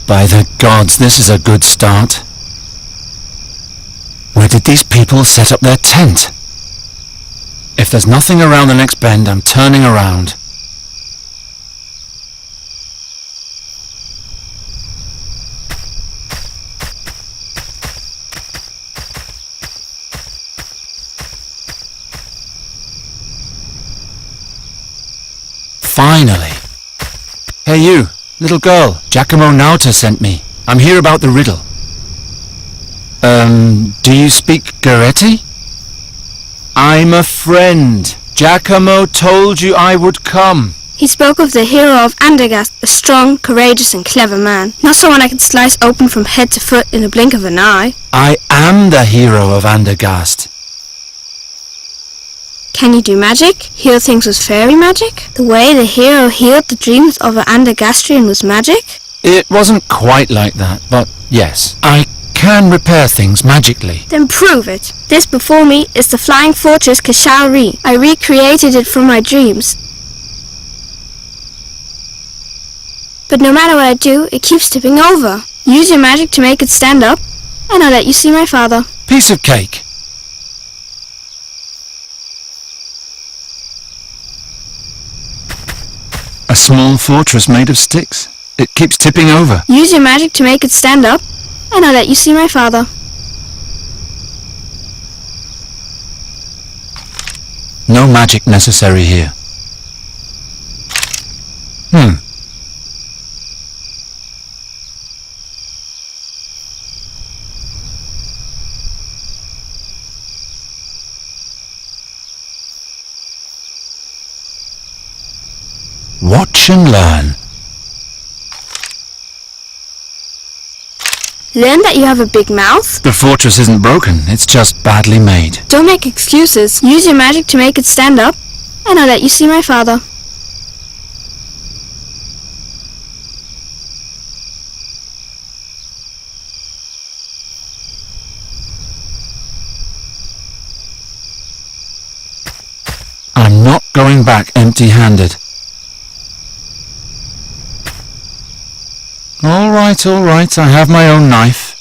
By the gods, this is a good start. Where did these people set up their tent? If there's nothing around the next bend, I'm turning around. Finally! Hey you, little girl, Giacomo Nauta sent me. I'm here about the riddle. Do you speak Goretti? I'm a friend. Giacomo told you I would come. He spoke of the hero of Andergast, a strong, courageous and clever man. Not someone I could slice open from head to foot in a blink of an eye. I am the hero of Andergast. Can you do magic? Heal things with fairy magic? The way the hero healed the dreams of an Andergastrian was magic? It wasn't quite like that, but yes, I can repair things magically. Then prove it. This before me is the flying fortress Kashal-Ri. I recreated it from my dreams. But no matter what I do, it keeps tipping over. Use your magic to make it stand up, and I'll let you see my father. Piece of cake. A small fortress made of sticks. It keeps tipping over. Use your magic to make it stand up, and I'll let you see my father. No magic necessary here. Watch and learn. Learn that you have a big mouth? The fortress isn't broken, it's just badly made. Don't make excuses. Use your magic to make it stand up, and I'll let you see my father. I'm not going back empty-handed. All right, I have my own knife.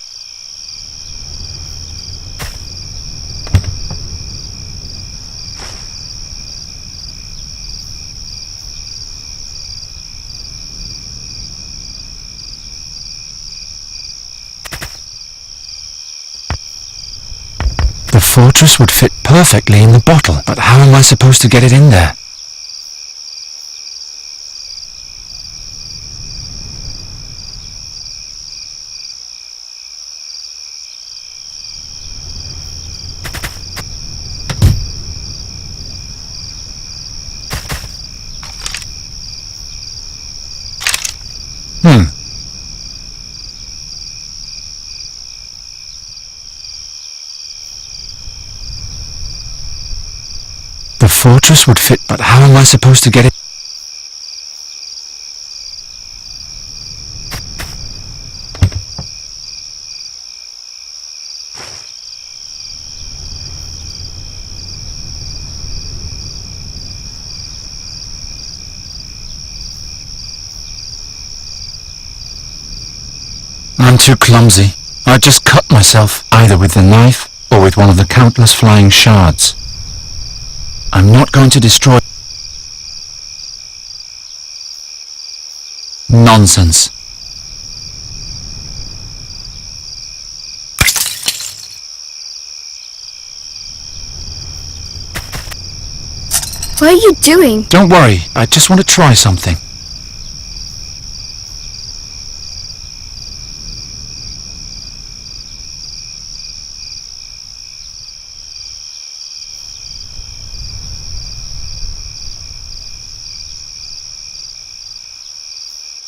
The fortress would fit perfectly in the bottle, but how am I supposed to get it in there? The fortress would fit, but how am I supposed to get it? I'm too clumsy. I'd just cut myself, either with the knife or with one of the countless flying shards. I'm not going to destroy... Nonsense. What are you doing? Don't worry, I just want to try something.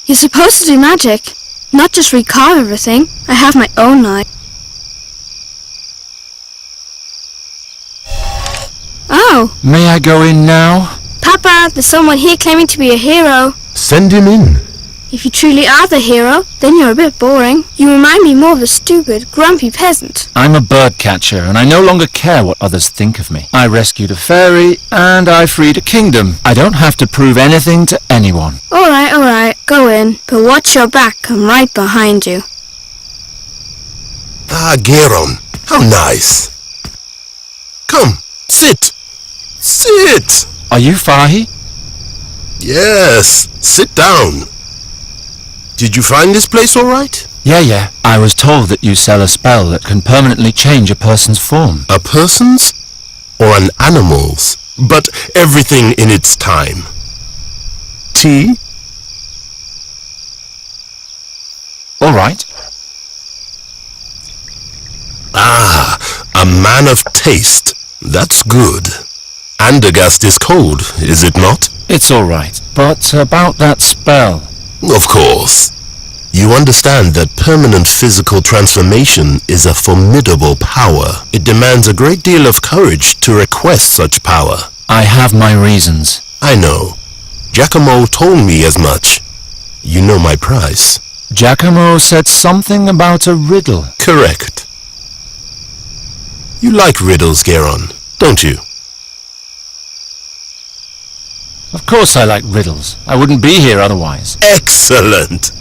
You're supposed to do magic, not just recarve everything. I have my own knife. Oh! May I go in now? Papa, there's someone here claiming to be a hero. Send him in. If you truly are the hero, then you're a bit boring. You remind me more of a stupid, grumpy peasant. I'm a bird catcher, and I no longer care what others think of me. I rescued a fairy, and I freed a kingdom. I don't have to prove anything to anyone. Alright, go in, but watch your back, I'm right behind you. Ah, Geron, how nice. Come, sit. Sit. Are you Fahi? Yes, sit down. Did you find this place all right? Yeah. I was told that you sell a spell that can permanently change a person's form. A person's or an animal's, but everything in its time. Tea? All right. Ah, a man of taste. That's good. Andergast is cold, is it not? It's all right. But about that spell... Of course. You understand that permanent physical transformation is a formidable power. It demands a great deal of courage to request such power. I have my reasons. I know. Giacomo told me as much. You know my price. Giacomo said something about a riddle. Correct. You like riddles, Geron, don't you? Of course I like riddles. I wouldn't be here otherwise. Excellent!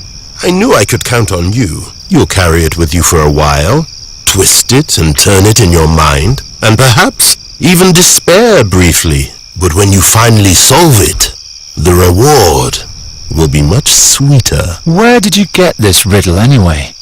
I knew I could count on you. You'll carry it with you for a while, twist it and turn it in your mind, and perhaps even despair briefly. But when you finally solve it, the reward will be much sweeter. Where did you get this riddle anyway?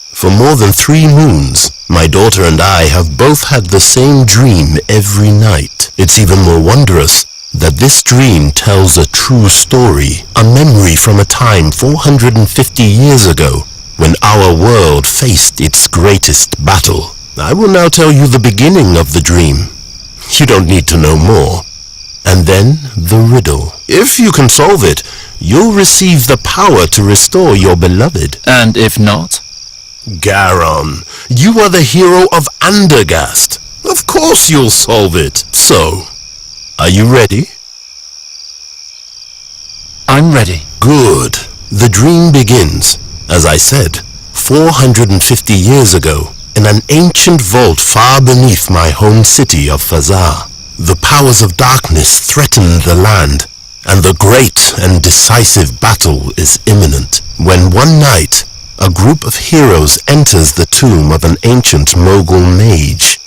For more than 3 moons, my daughter and I have both had the same dream every night. It's even more wondrous that this dream tells a true story, a memory from a time 450 years ago when our world faced its greatest battle. I will now tell you the beginning of the dream. You don't need to know more. And then the riddle. If you can solve it, you'll receive the power to restore your beloved. And if not? Garon, you are the hero of Andergast. Of course you'll solve it. So, are you ready? I'm ready. Good. The dream begins, as I said, 450 years ago, in an ancient vault far beneath my home city of Fazar. The powers of darkness threaten the land, and the great and decisive battle is imminent. When one night, a group of heroes enters the tomb of an ancient Mogul mage.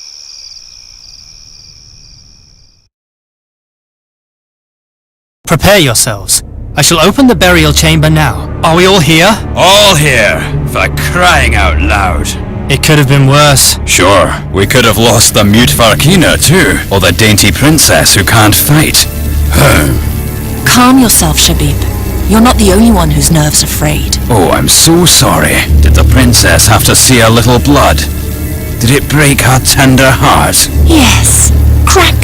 Prepare yourselves. I shall open the burial chamber now. Are we all here? All here, for crying out loud. It could have been worse. Sure, we could have lost the mute Varkina too, or the dainty princess who can't fight. Calm yourself, Shabib. You're not the only one whose nerves are frayed. Oh, I'm so sorry. Did the princess have to see a little blood? Did it break her tender heart? Yes. Crack.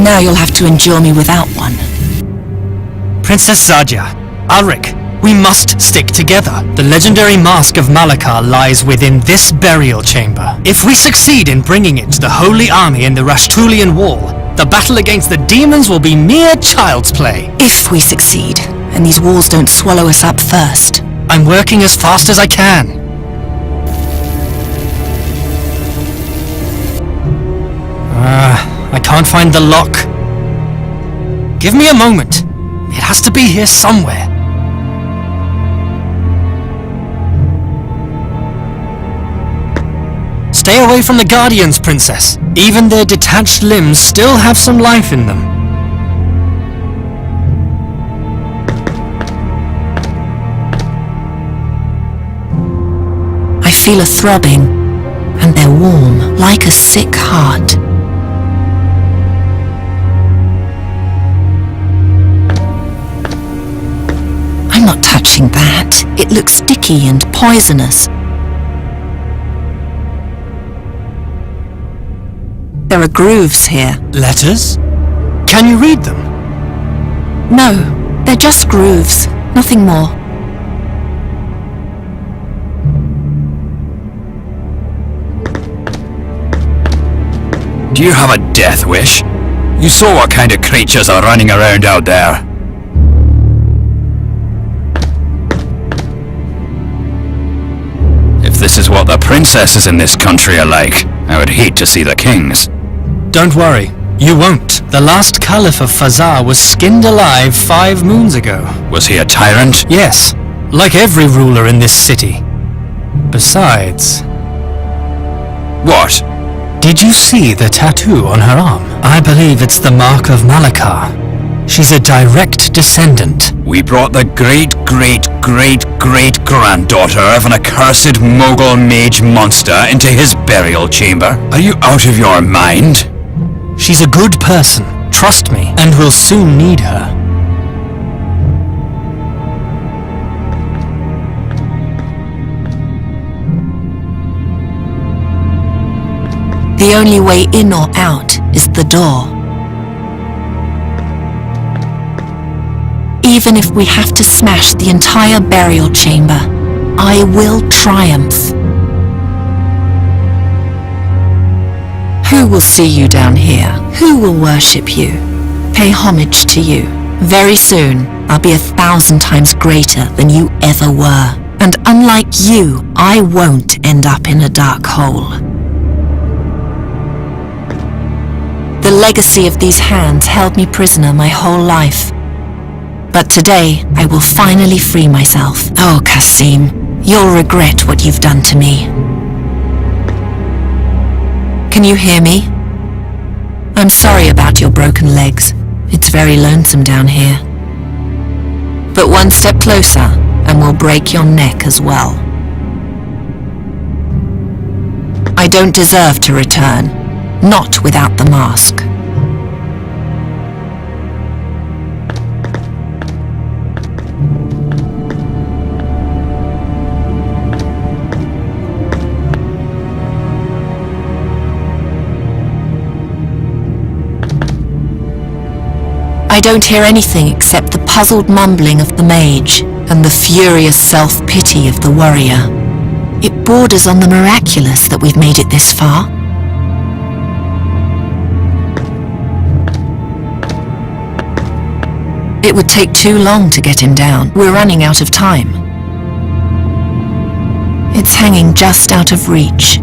Now you'll have to endure me without one. Princess Zadia, Alric, we must stick together. The legendary mask of Malakar lies within this burial chamber. If we succeed in bringing it to the Holy Army in the Rashtulian Wall, the battle against the demons will be mere child's play. If we succeed, and these walls don't swallow us up first. I'm working as fast as I can. I can't find the lock. Give me a moment. It has to be here somewhere. Stay away from the Guardians, Princess. Even their detached limbs still have some life in them. I feel a throbbing, and they're warm, like a sick heart. I'm not touching that. It looks sticky and poisonous. There are grooves here. Letters? Can you read them? No, they're just grooves, nothing more. Do you have a death wish? You saw what kind of creatures are running around out there. If this is what the princesses in this country are like, I would hate to see the kings. Don't worry. You won't. The last Caliph of Fazar was skinned alive 5 moons ago. Was he a tyrant? Yes, like every ruler in this city. Besides... What? Did you see the tattoo on her arm? I believe it's the mark of Malakar. She's a direct descendant. We brought the great-great-great-great-granddaughter of an accursed Mogul mage monster into his burial chamber. Are you out of your mind? She's a good person, trust me, and we'll soon need her. The only way in or out is the door. Even if we have to smash the entire burial chamber, I will triumph. Who will see you down here? Who will worship you? Pay homage to you? Very soon, I'll be 1,000 times greater than you ever were. And unlike you, I won't end up in a dark hole. The legacy of these hands held me prisoner my whole life. But today, I will finally free myself. Oh, Kasim, you'll regret what you've done to me. Can you hear me? I'm sorry about your broken legs. It's very lonesome down here. But one step closer, and we'll break your neck as well. I don't deserve to return. Not without the mask. I don't hear anything except the puzzled mumbling of the mage and the furious self-pity of the warrior. It borders on the miraculous that we've made it this far. It would take too long to get him down. We're running out of time. It's hanging just out of reach.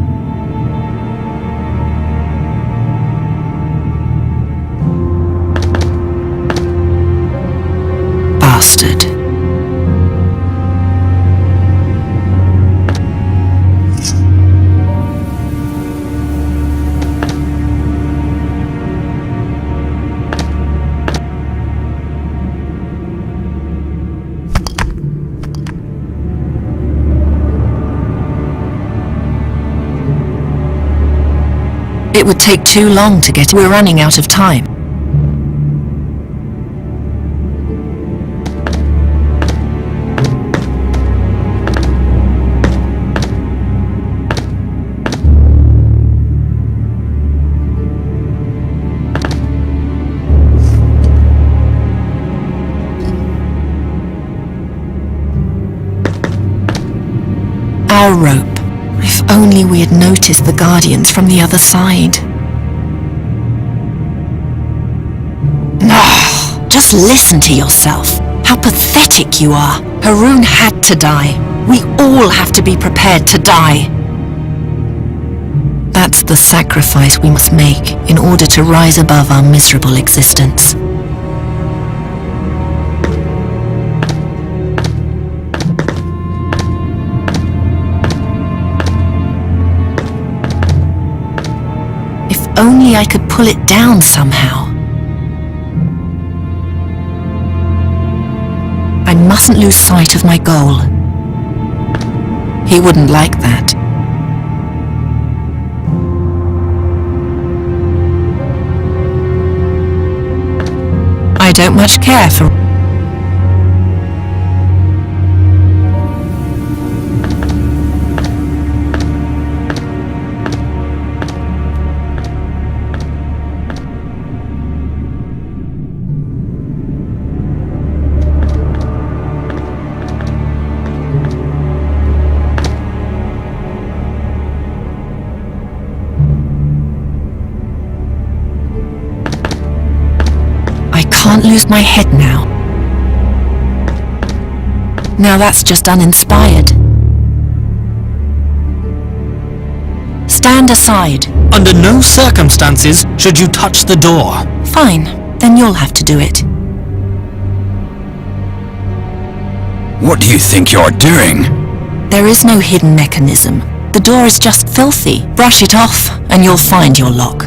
Bastard. It would take too long to get... We're running out of time. Our rope. If only we had noticed the Guardians from the other side. No, just listen to yourself. How pathetic you are. Haroon had to die. We all have to be prepared to die. That's the sacrifice we must make in order to rise above our miserable existence. Only I could pull it down somehow. I mustn't lose sight of my goal. He wouldn't like that. I don't much care for... I can't lose my head now. Now that's just uninspired. Stand aside. Under no circumstances should you touch the door. Fine, then you'll have to do it. What do you think you're doing? There is no hidden mechanism. The door is just filthy. Brush it off, and you'll find your lock.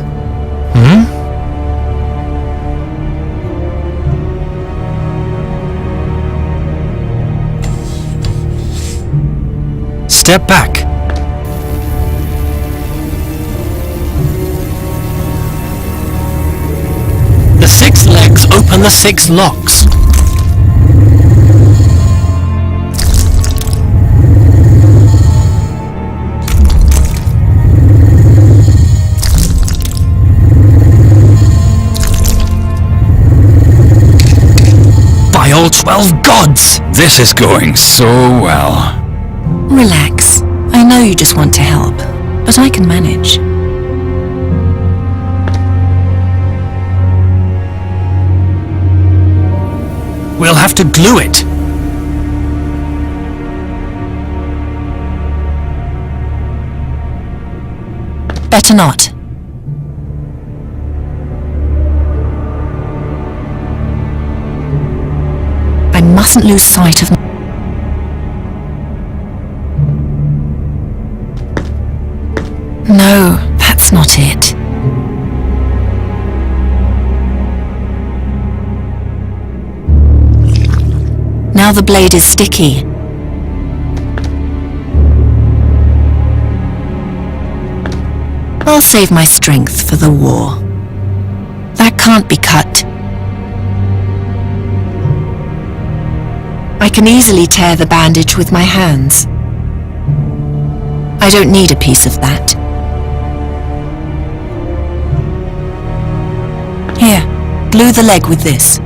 Step back. The 6 legs open the 6 locks. By all 12 gods! This is going so well. Relax. I know you just want to help, but I can manage. We'll have to glue it. Better not. I mustn't lose sight of... No, that's not it. Now the blade is sticky. I'll save my strength for the war. That can't be cut. I can easily tear the bandage with my hands. I don't need a piece of that. Here, glue the leg with this.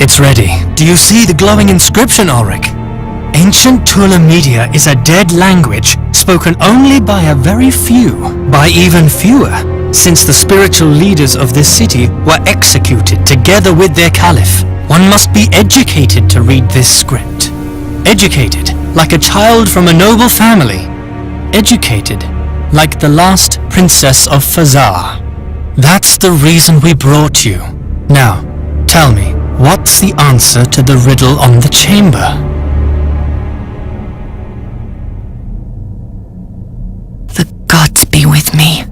It's ready. Do you see the glowing inscription, Ulrich? Ancient Tula Media is a dead language spoken only by a very few, by even fewer, since the spiritual leaders of this city were executed together with their caliph. One must be educated to read this script. Educated, like a child from a noble family. Educated, like the last princess of Fazar. That's the reason we brought you. Now, tell me, what's the answer to the riddle on the chamber? The gods be with me.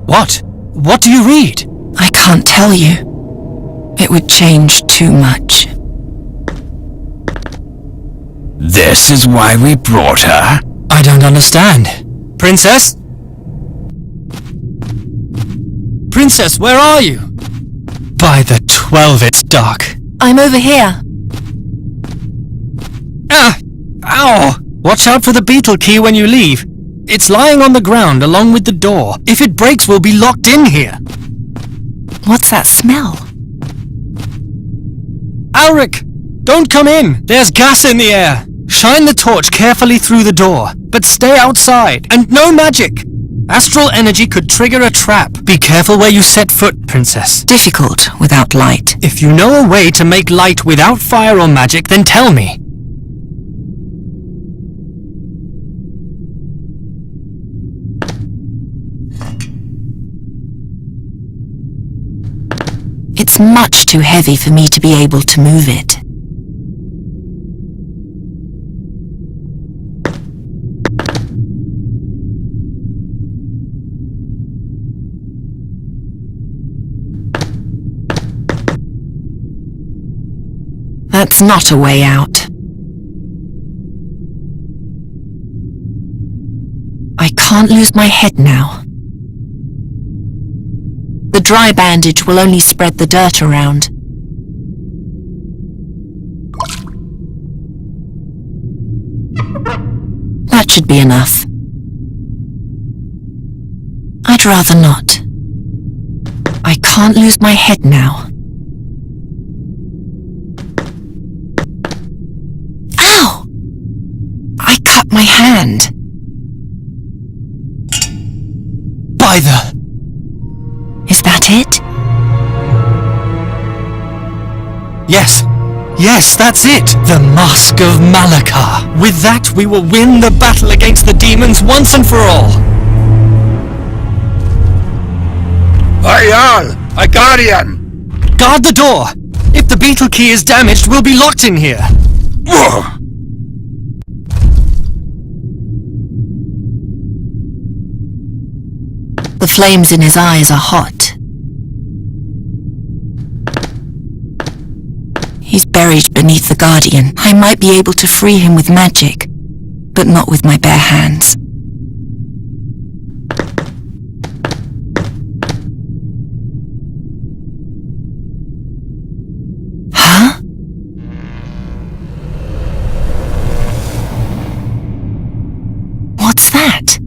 What? What do you read? I can't tell you. It would change too much. This is why we brought her? I don't understand. Princess? Princess, where are you? By the 12, it's dark. I'm over here. Ah! Ow! Watch out for the beetle key when you leave. It's lying on the ground along with the door. If it breaks, we'll be locked in here. What's that smell? Ulrich! Don't come in! There's gas in the air! Shine the torch carefully through the door, but stay outside, and no magic! Astral energy could trigger a trap. Be careful where you set foot, Princess. Difficult without light. If you know a way to make light without fire or magic, then tell me. It's much too heavy for me to be able to move it. That's not a way out. I can't lose my head now. The dry bandage will only spread the dirt around. That should be enough. I'd rather not. I can't lose my head now. hand. By the... Is that it? Yes. Yes, that's it! The Mask of Malakar. With that, we will win the battle against the demons once and for all. Ayal! A guardian! Guard the door! If the beetle key is damaged, we'll be locked in here. The flames in his eyes are hot. He's buried beneath the Guardian. I might be able to free him with magic, but not with my bare hands. Huh? What's that?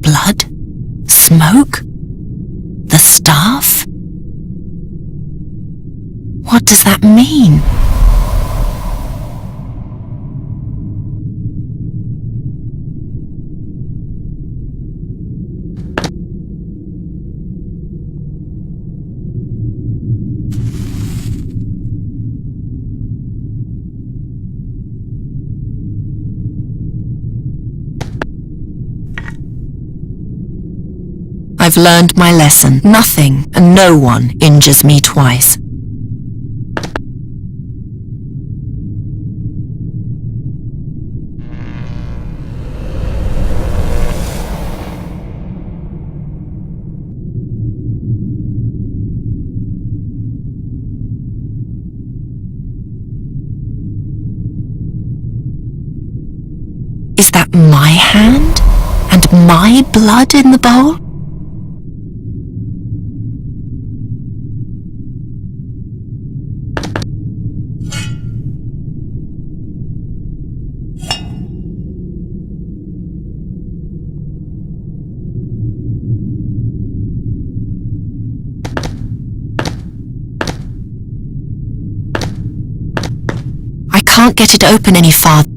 Blood? Smoke? The staff? What does that mean? I've learned my lesson. Nothing and no one injures me twice. Is that my hand? And my blood in the bowl? I can't get it open any farther.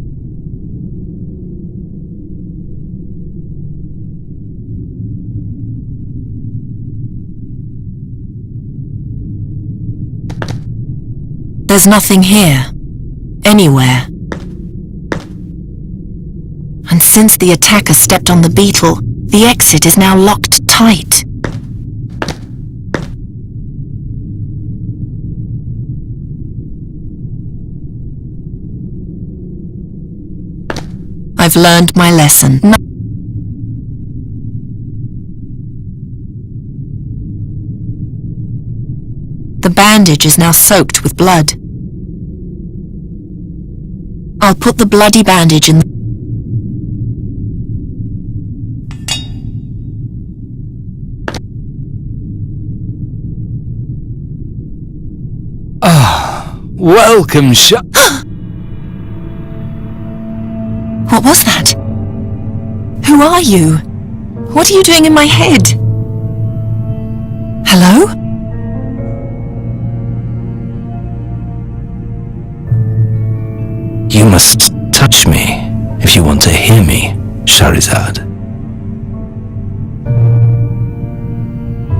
There's nothing here. Anywhere. And since the attacker stepped on the beetle, the exit is now locked tight. I've learned my lesson. The bandage is now soaked with blood. I'll put the bloody bandage in the... Welcome, What was that? Who are you? What are you doing in my head? Hello? You must touch me if you want to hear me, Shahrazad.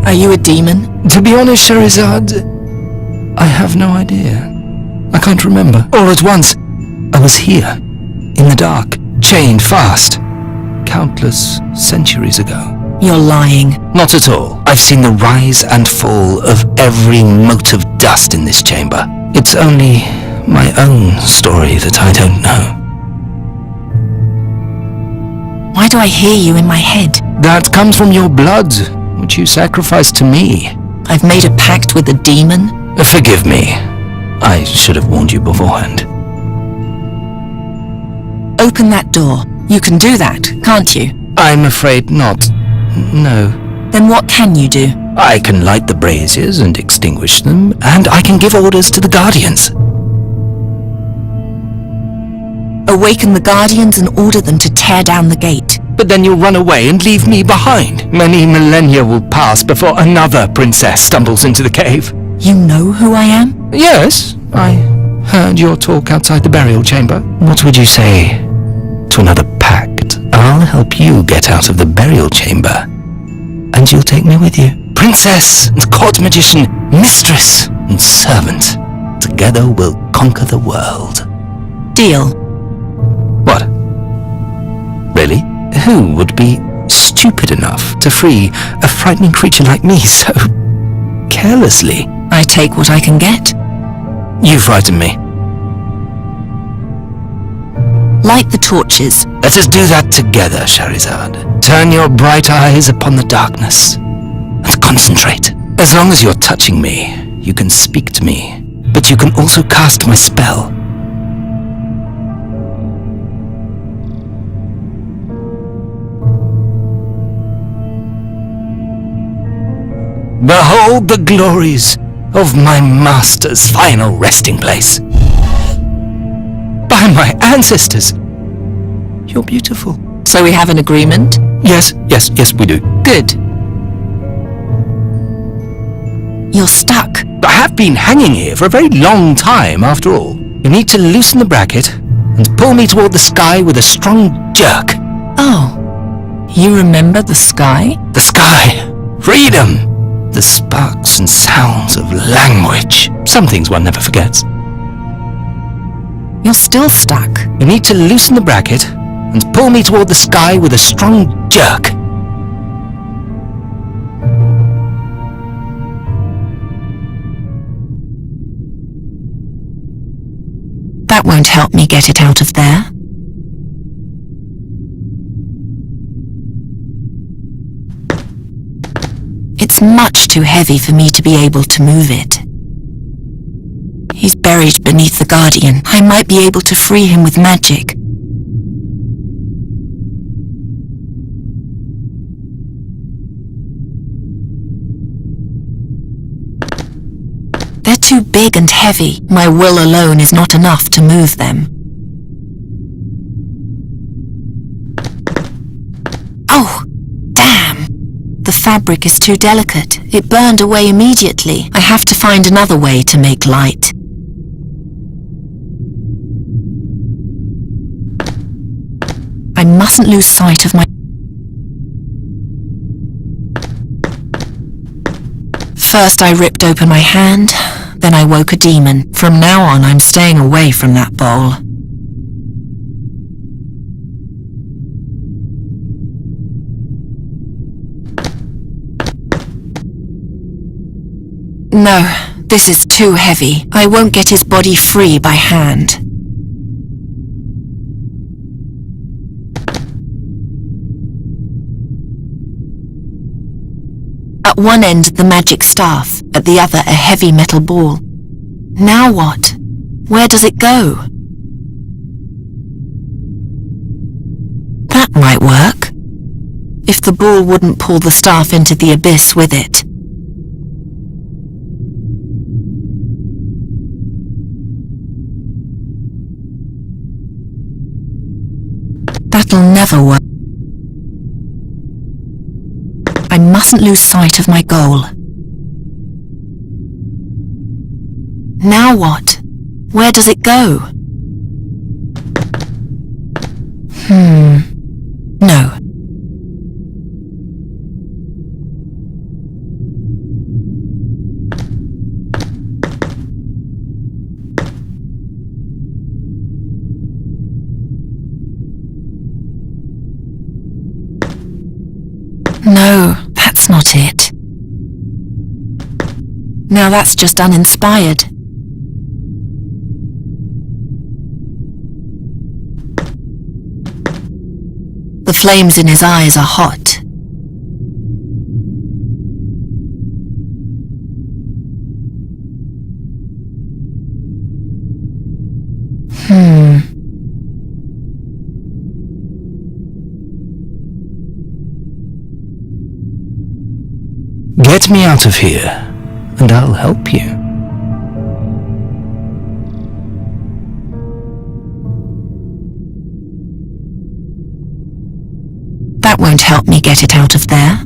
Are you a demon? To be honest, Shahrazad, I have no idea. I can't remember. All at once, I was here, in the dark, chained fast, countless centuries ago. You're lying. Not at all. I've seen the rise and fall of every mote of dust in this chamber. It's only my own story that I don't know. Why do I hear you in my head? That comes from your blood, which you sacrificed to me. I've made a pact with a demon? Forgive me. I should have warned you beforehand. Open that door. You can do that, can't you? I'm afraid not. No. Then what can you do? I can light the braziers and extinguish them, and I can give orders to the Guardians. Awaken the Guardians and order them to tear down the gate. But then you'll run away and leave me behind. Many millennia will pass before another princess stumbles into the cave. You know who I am? Yes, I heard your talk outside the burial chamber. What would you say to another pact? I'll help you get out of the burial chamber, and you'll take me with you. Princess and court magician, mistress and servant. Together we'll conquer the world. Deal. What? Really? Who would be stupid enough to free a frightening creature like me so carelessly? I take what I can get. You frighten me. Light the torches. Let us do that together, Shahrazad. Turn your bright eyes upon the darkness and concentrate. As long as you're touching me, you can speak to me, but you can also cast my spell. Behold the glories of my master's final resting place. By my ancestors, you're beautiful. So we have an agreement? Yes, we do. Good. You're stuck. I have been hanging here for a very long time, after all. You need to loosen the bracket and pull me toward the sky with a strong jerk. Oh, you remember the sky? The sky. Freedom. The sparks and sounds of language. Some things one never forgets. You're still stuck. You need to loosen the bracket and pull me toward the sky with a strong jerk. That won't help me get it out of there. It's much too heavy for me to be able to move it. He's buried beneath the Guardian. I might be able to free him with magic. They're too big and heavy. My will alone is not enough to move them. Oh, damn! The fabric is too delicate. It burned away immediately. I have to find another way to make light. I mustn't lose sight of my... First I ripped open my hand, then I woke a demon. From now on I'm staying away from that bowl. No, this is too heavy. I won't get his body free by hand. At one end the magic staff, at the other a heavy metal ball. Now what? Where does it go? That might work. If the ball wouldn't pull the staff into the abyss with it. That'll never work. I mustn't lose sight of my goal. Now what? Where does it go? No. No, that's not it. Now that's just uninspired. The flames in his eyes are hot. Get me out of here, and I'll help you. That won't help me get it out of there.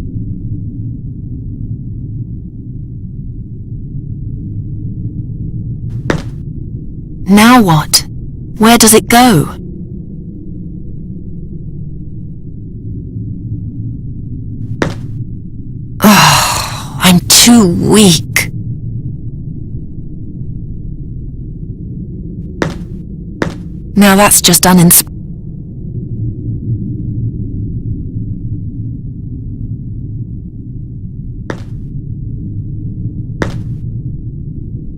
Now what? Where does it go? Oh, I'm too weak. Now that's just uninspiring.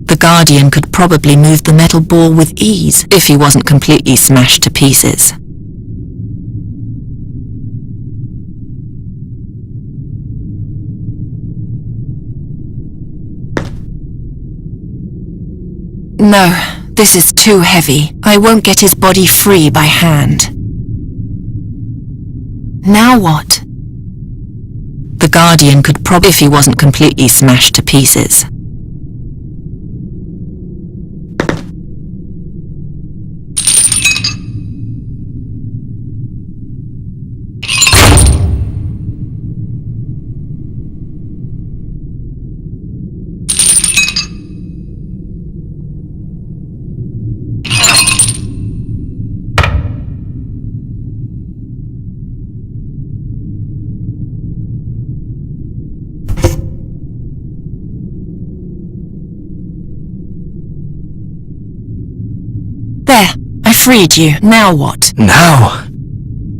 The Guardian could probably move the metal ball with ease if he wasn't completely smashed to pieces. No, this is too heavy. I won't get his body free by hand. Now what? The Guardian could probably if he wasn't completely smashed to pieces. There, I freed you. Now what? Now,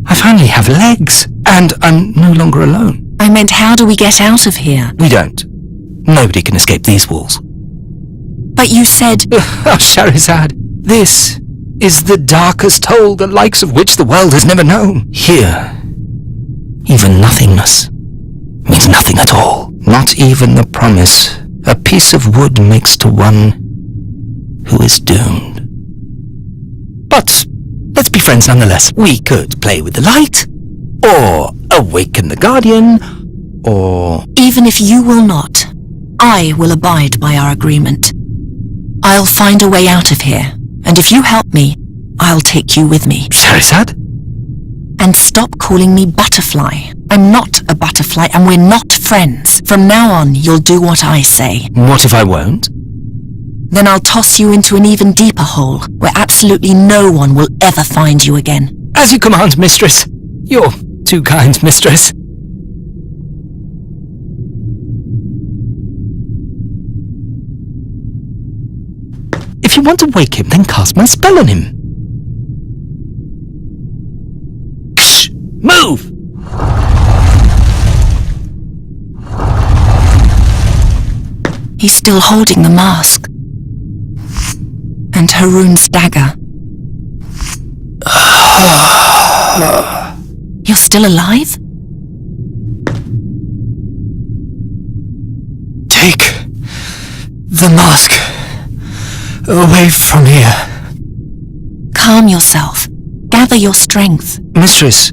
I finally have legs, and I'm no longer alone. I meant, how do we get out of here? We don't. Nobody can escape these walls. But you said... Oh, Shahrazad, this is the darkest hole, the likes of which the world has never known. Here, even nothingness means nothing at all. Not even the promise a piece of wood makes to one who is doomed. But let's be friends nonetheless. We could play with the light, or awaken the Guardian, or... Even if you will not, I will abide by our agreement. I'll find a way out of here, and if you help me, I'll take you with me. Shahrazad? And stop calling me Butterfly. I'm not a butterfly, and we're not friends. From now on, you'll do what I say. What if I won't? Then I'll toss you into an even deeper hole, where absolutely no one will ever find you again. As you command, mistress. You're too kind, mistress. If you want to wake him, then cast my spell on him. Shh! Move! He's still holding the mask. And Haroon's dagger. You're still alive? Take the mask away from here. Calm yourself. Gather your strength. Mistress,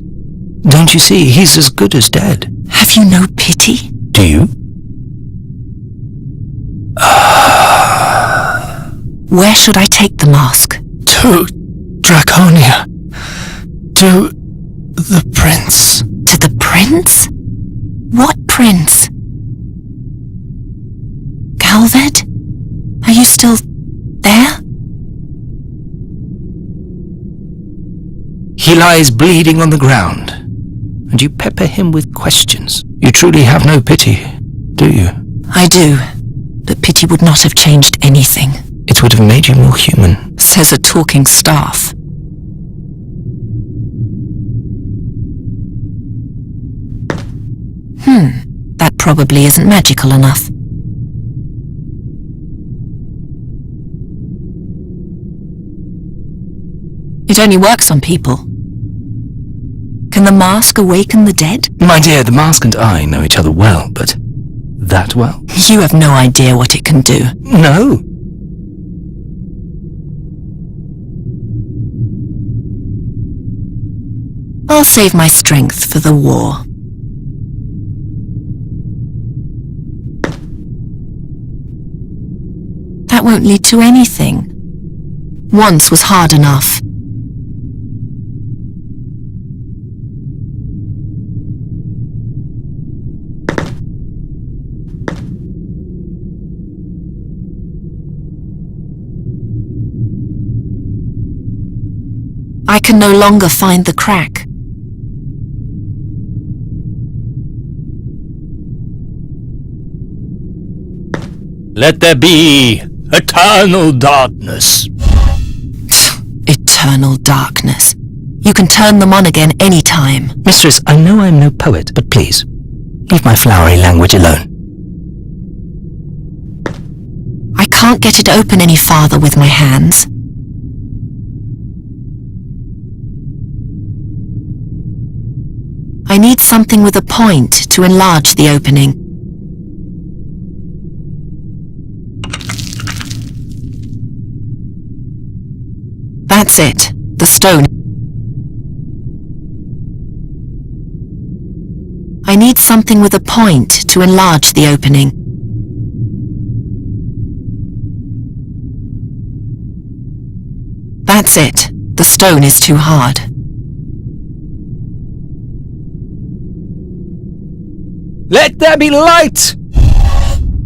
don't you see he's as good as dead? Have you no pity? Do you? Where should I take the mask? To Draconia. To the prince. To the prince? What prince? Calved? Are you still there? He lies bleeding on the ground, and you pepper him with questions. You truly have no pity, do you? I do, but pity would not have changed anything. It would have made you more human. Says a talking staff. That probably isn't magical enough. It only works on people. Can the mask awaken the dead? My dear, the mask and I know each other well, but that well? You have no idea what it can do. No. I'll save my strength for the war. That won't lead to anything. Once was hard enough. I can no longer find the crack. Let there be eternal darkness. Eternal darkness. You can turn them on again any time. Mistress, I know I'm no poet, but please, leave my flowery language alone. I can't get it open any farther with my hands. I need something with a point to enlarge the opening. That's it. The stone. I need something with a point to enlarge the opening. That's it. The stone is too hard. Let there be light!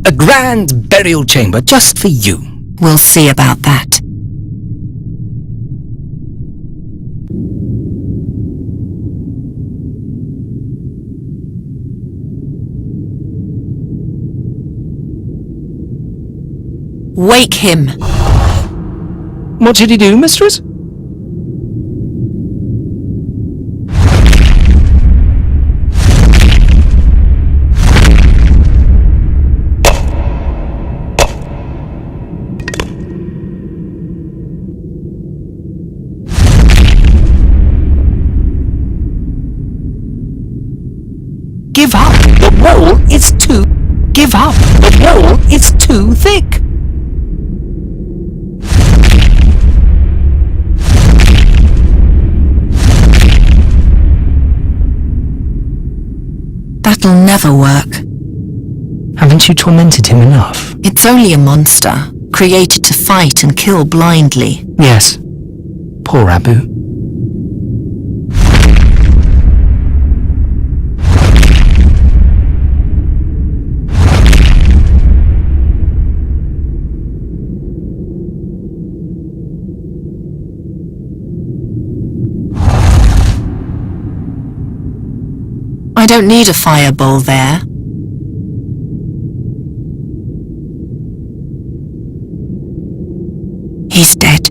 A grand burial chamber just for you. We'll see about that. Wake him! What should he do, mistress? Give up! The wall is too... Give up! The wall is too thick! That'll never work. Haven't you tormented him enough? It's only a monster, created to fight and kill blindly. Yes. Poor Abu. I don't need a fireball there. He's dead.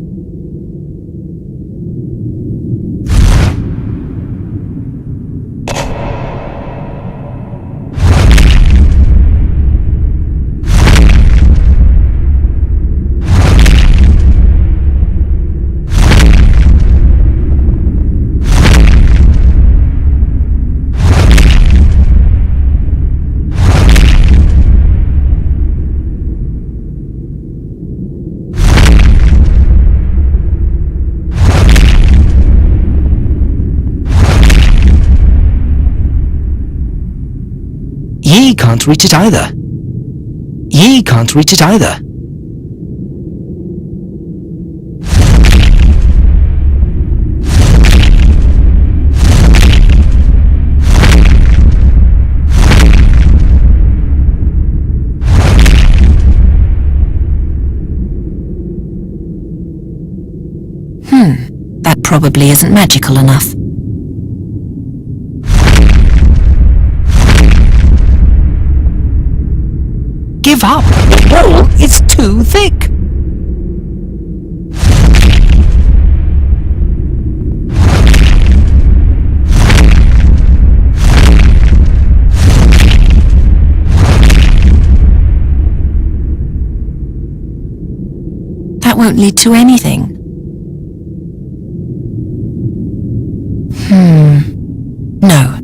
Ye can't reach it either. Ye can't reach it either. That probably isn't magical enough. Give up! The wall is too thick! That won't lead to anything. No.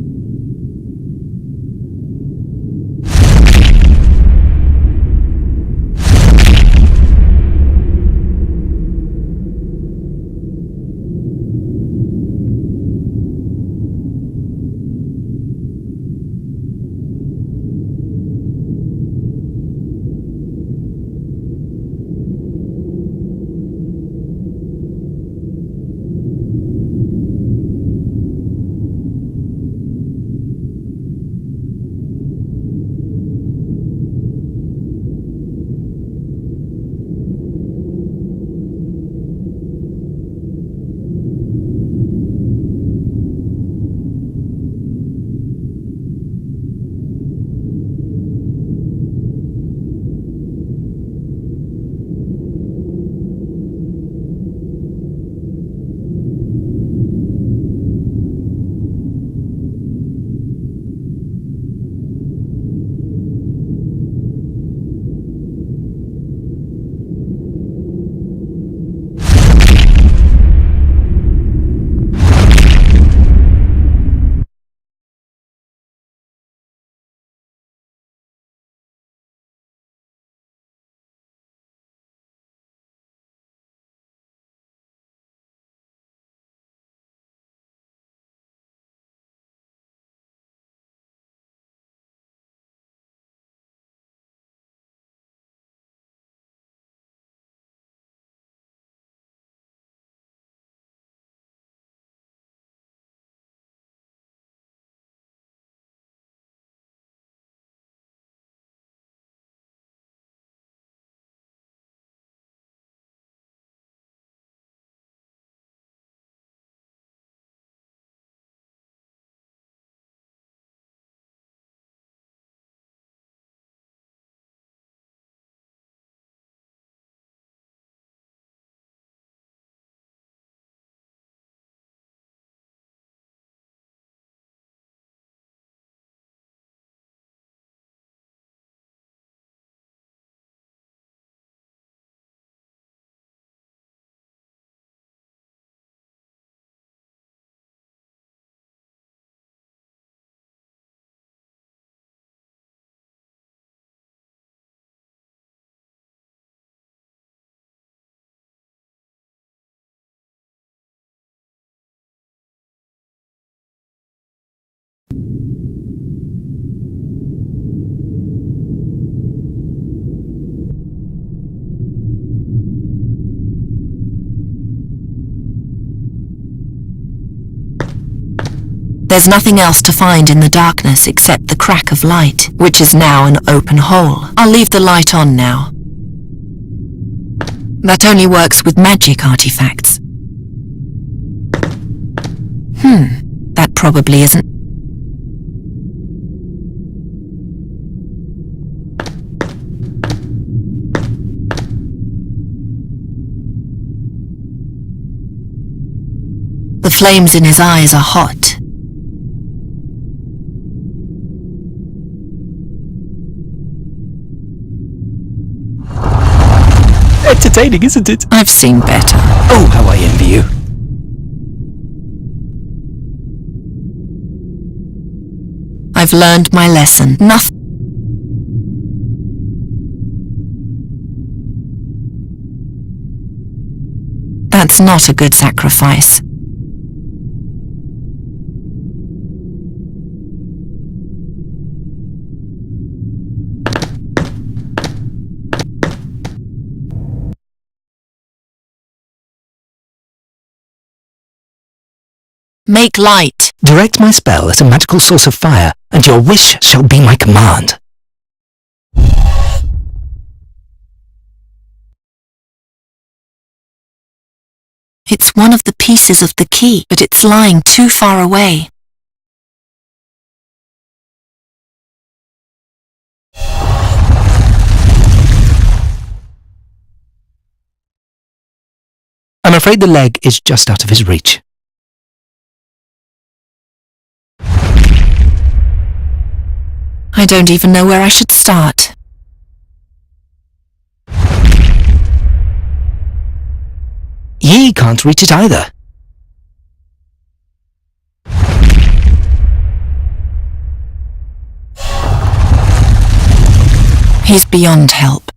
There's nothing else to find in the darkness except the crack of light, which is now an open hole. I'll leave the light on now. That only works with magic artifacts. That probably isn't. The flames in his eyes are hot. Entertaining, isn't it? I've seen better. Oh, how I envy you. I've learned my lesson. Nothing. That's not a good sacrifice. Make light. Direct my spell at a magical source of fire, and your wish shall be my command. It's one of the pieces of the key, but it's lying too far away. I'm afraid the leg is just out of his reach. I don't even know where I should start. Ye can't reach it either. He's beyond help.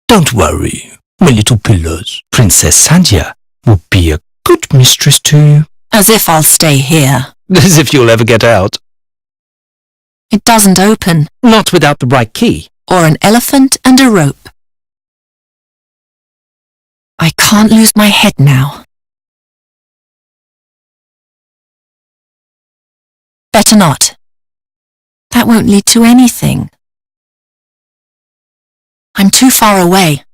Don't worry, my little pillars. Princess Sadia will be a good mistress to you. As if I'll stay here. As if you'll ever get out. It doesn't open. Not without the right key. Or an elephant and a rope. I can't lose my head now. Better not. That won't lead to anything. I'm too far away.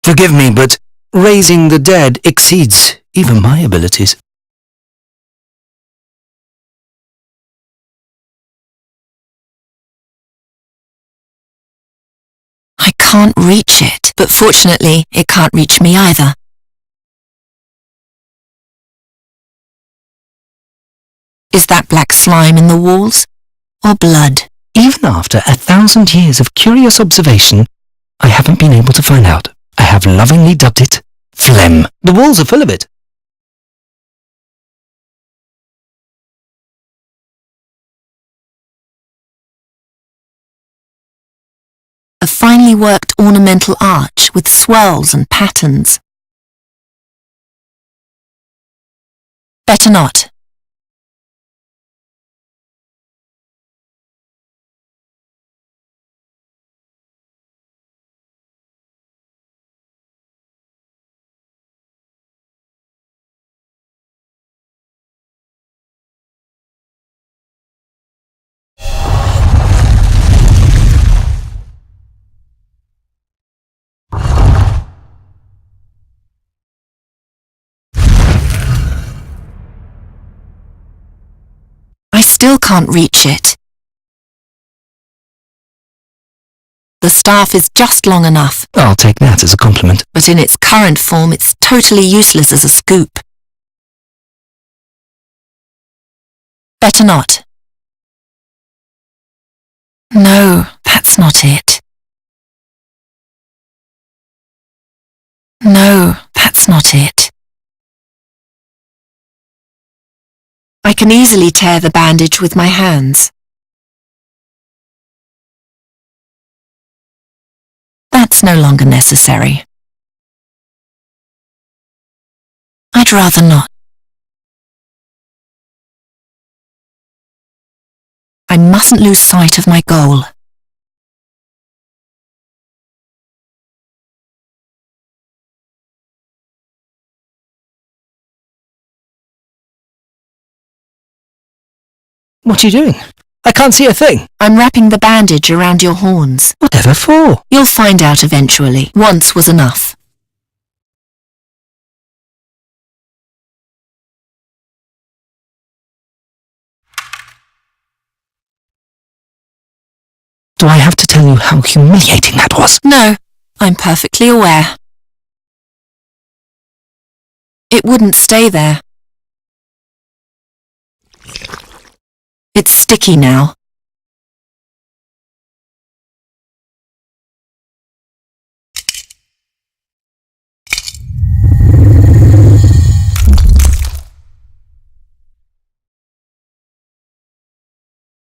Forgive me, but raising the dead exceeds even my abilities. I can't reach it, but fortunately, it can't reach me either. Is that black slime in the walls? Or blood? Even after 1,000 years of curious observation, I haven't been able to find out. I have lovingly dubbed it phlegm. The walls are full of it. A finely worked ornamental arch with swirls and patterns. Better not. I still can't reach it. The staff is just long enough, I'll take that as a compliment. but in its current form it's totally useless as a scoop. Better not. No, that's not it. No, that's not it. I can easily tear the bandage with my hands. That's no longer necessary. I'd rather not. I mustn't lose sight of my goal. What are you doing? I can't see a thing. I'm wrapping the bandage around your horns. Whatever for? You'll find out eventually. Once was enough. Do I have to tell you how humiliating that was? No, I'm perfectly aware. It wouldn't stay there. It's sticky now.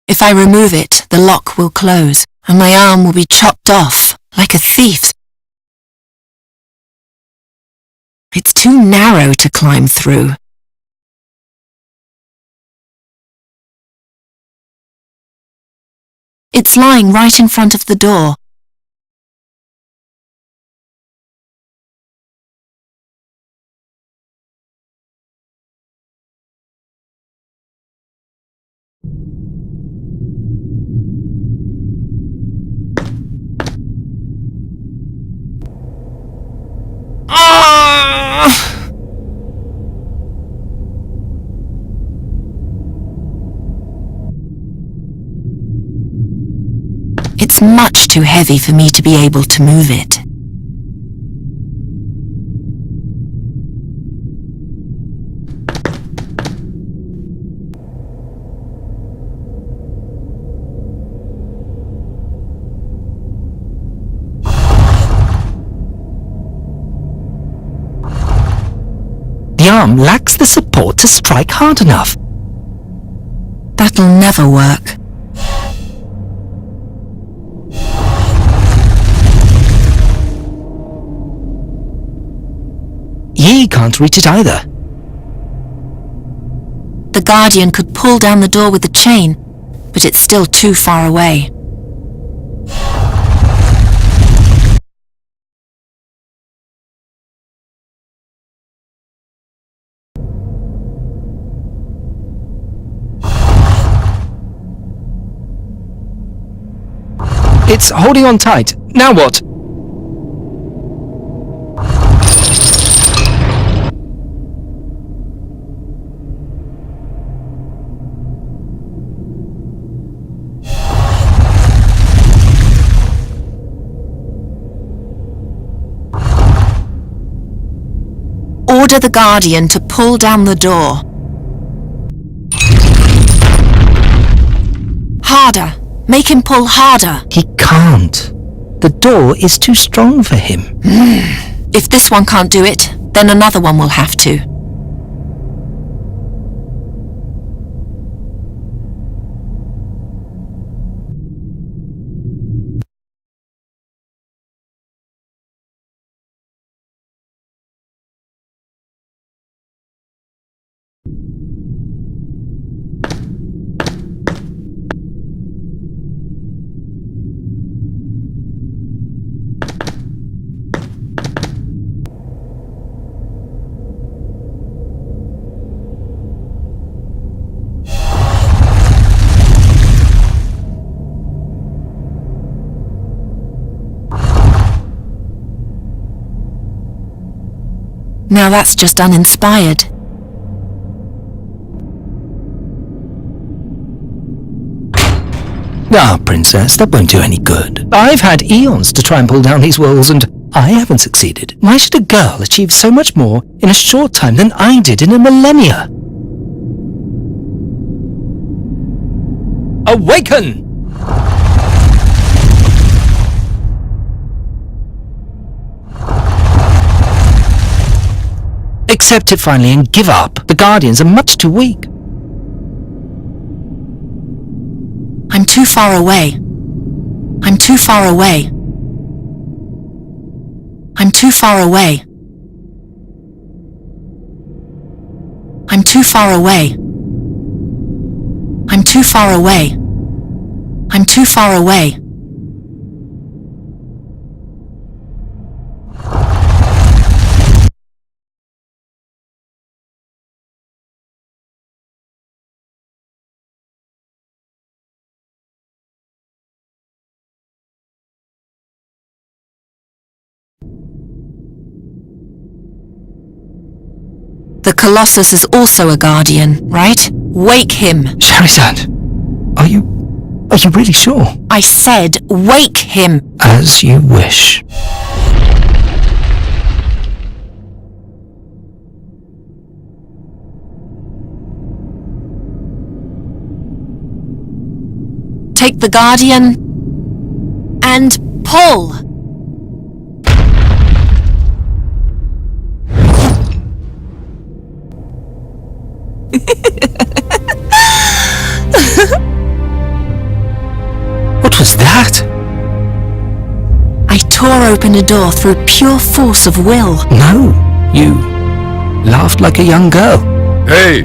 If I remove it, the lock will close, and my arm will be chopped off, like a thief's. It's too narrow to climb through. It's lying right in front of the door. It's much too heavy for me to be able to move it. The arm lacks the support to strike hard enough. That'll never work. Ye can't reach it either. The Guardian could pull down the door with the chain, but it's still too far away. It's holding on tight. Now what? Order the Guardian to pull down the door. Harder. Make him pull harder. He can't. The door is too strong for him. If this one can't do it, then another one will have to. Now that's just uninspired. Ah, Princess, that won't do any good. I've had eons to try and pull down these walls, and I haven't succeeded. Why should a girl achieve so much more in a short time than I did in a millennia? Awaken! Accept it finally and give up. The Guardians are much too weak. I'm too far away. I'm too far away. I'm too far away. I'm too far away. I'm too far away. I'm too far away. The Colossus is also a guardian, right? Wake him. Shahrazad, are you really sure? I said wake him. As you wish. Take the guardian and pull. What was that? I tore open a door through pure force of will. No, you laughed like a young girl. Hey,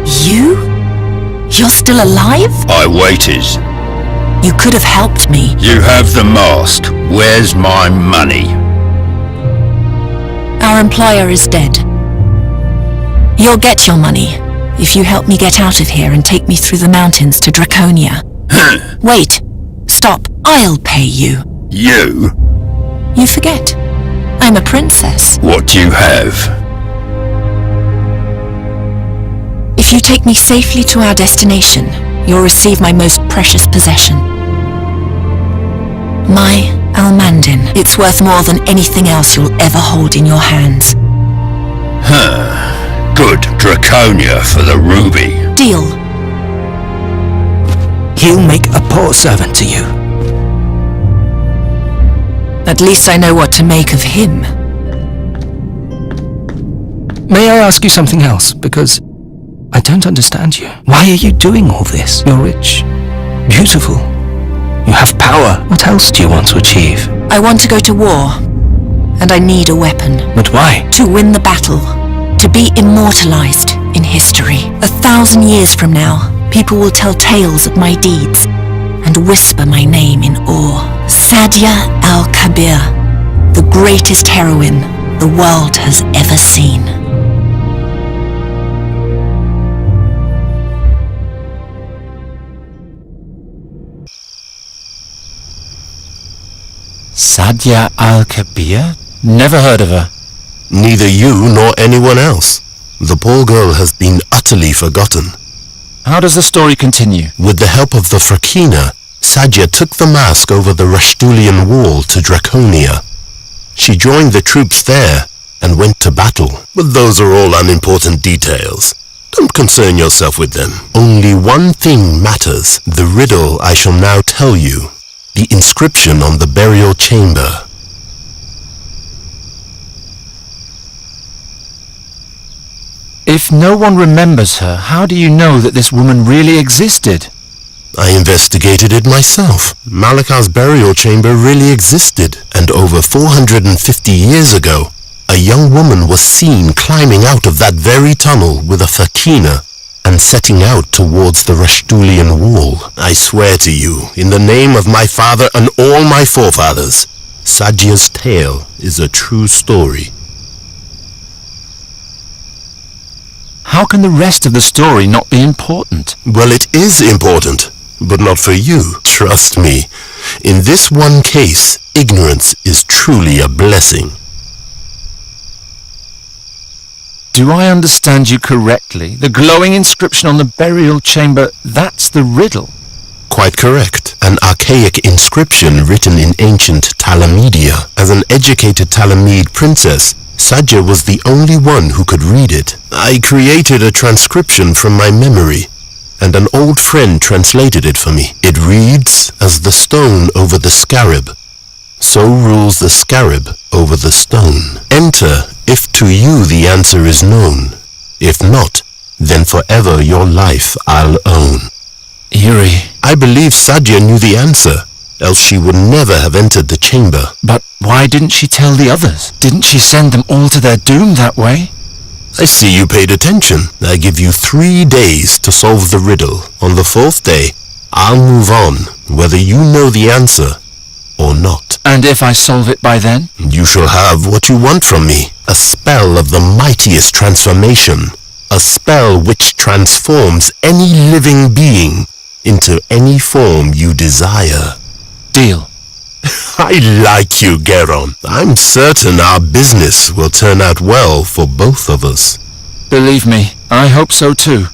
You? You're still alive? I waited. You could have helped me. You have the mask. Where's my money? Our employer is dead. You'll get your money if you help me get out of here and take me through the mountains to Draconia. Wait. Stop. I'll pay you. You? You forget. I'm a princess. What do you have? If you take me safely to our destination, you'll receive my most precious possession. My Almandin. It's worth more than anything else you'll ever hold in your hands. Good Draconia for the ruby. Deal. He'll make a poor servant to you. At least I know what to make of him. May I ask you something else? Because I don't understand you. Why are you doing all this? You're rich, beautiful. You have power. What else do you want to achieve? I want to go to war, and I need a weapon. But why? To win the battle. To be immortalized in history. 1,000 years from now, people will tell tales of my deeds and whisper my name in awe. Sadia al-Kabir, the greatest heroine the world has ever seen. Sadia al-Kabir? Never heard of her. Neither you nor anyone else. The poor girl has been utterly forgotten. How does the story continue? With the help of the Frakina, Sadia took the mask over the Rashtulian wall to Draconia. She joined the troops there and went to battle. But those are all unimportant details. Don't concern yourself with them. Only one thing matters. The riddle I shall now tell you. The inscription on the burial chamber. If no one remembers her, how do you know that this woman really existed? I investigated it myself. Malakar's burial chamber really existed, and over 450 years ago, a young woman was seen climbing out of that very tunnel with a fakina and setting out towards the Rashtulian wall. I swear to you, in the name of my father and all my forefathers, Sadia's tale is a true story. How can the rest of the story not be important? Well, it is important, but not for you. Trust me. In this one case, ignorance is truly a blessing. Do I understand you correctly? The glowing inscription on the burial chamber, that's the riddle? Quite correct. An archaic inscription written in ancient Talamedia. As an educated Talamede princess, Sadia was the only one who could read it. I created a transcription from my memory, and an old friend translated it for me. It reads as the stone over the scarab. So rules the scarab over the stone. Enter if to you the answer is known. If not, then forever your life I'll own. Eerie. I believe Sadia knew the answer, else she would never have entered the chamber. But why didn't she tell the others? Didn't she send them all to their doom that way? I see you paid attention. I give you 3 days to solve the riddle. On the 4th day, I'll move on, whether you know the answer or not. And if I solve it by then? You shall have what you want from me. A spell of the mightiest transformation. A spell which transforms any living being into any form you desire. Deal. I like you, Geron. I'm certain our business will turn out well for both of us. Believe me, I hope so too.